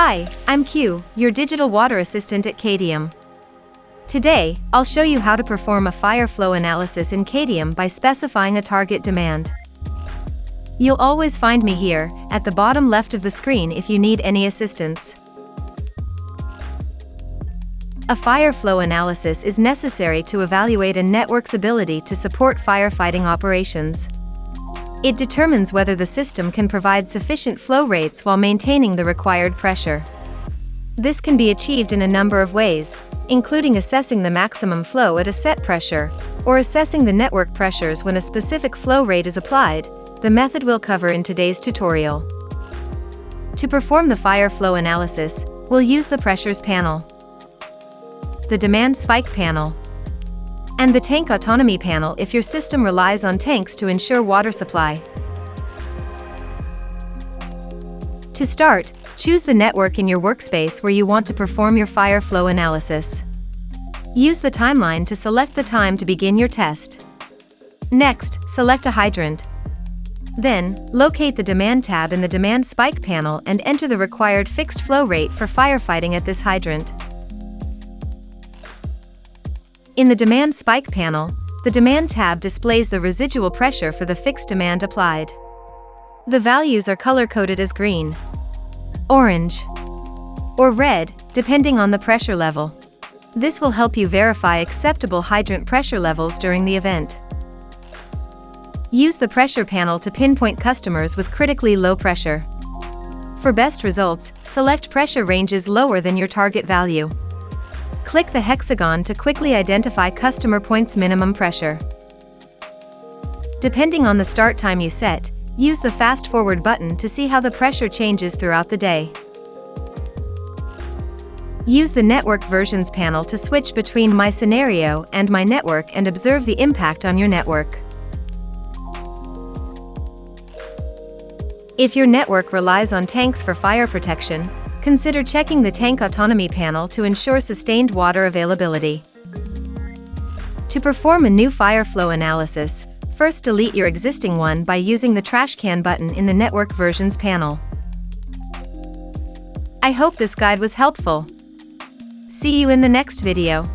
Hi, I'm Q, your digital water assistant at Qatium. Today, I'll show you how to perform a fire flow analysis in Qatium by specifying a target demand. You'll always find me here, at the bottom left of the screen if you need any assistance. A fire flow analysis is necessary to evaluate a network's ability to support firefighting operations. It determines whether the system can provide sufficient flow rates while maintaining the required pressure. This can be achieved in a number of ways, including assessing the maximum flow at a set pressure, or assessing the network pressures when a specific flow rate is applied, the method we'll cover in today's tutorial. To perform the fire flow analysis, we'll use the pressures panel, the demand spike panel, and the tank autonomy panel if your system relies on tanks to ensure water supply. To start, choose the network in your workspace where you want to perform your fire flow analysis. Use the timeline to select the time to begin your test. Next, select a hydrant. Then, locate the demand tab in the demand spike panel and enter the required fixed flow rate for firefighting at this hydrant. In the demand spike panel, the demand tab displays the residual pressure for the fixed demand applied. The values are color-coded as green, orange, or red, depending on the pressure level. This will help you verify acceptable hydrant pressure levels during the event. Use the pressure panel to pinpoint customers with critically low pressure. For best results, select pressure ranges lower than your target value. Click the hexagon to quickly identify customer points' minimum pressure. Depending on the start time you set, use the fast forward button to see how the pressure changes throughout the day. Use the network versions panel to switch between My Scenario and My Network and observe the impact on your network. If your network relies on tanks for fire protection, consider checking the tank autonomy panel to ensure sustained water availability. To perform a new fire flow analysis, first delete your existing one by using the trash can button in the network versions panel. I hope this guide was helpful. See you in the next video.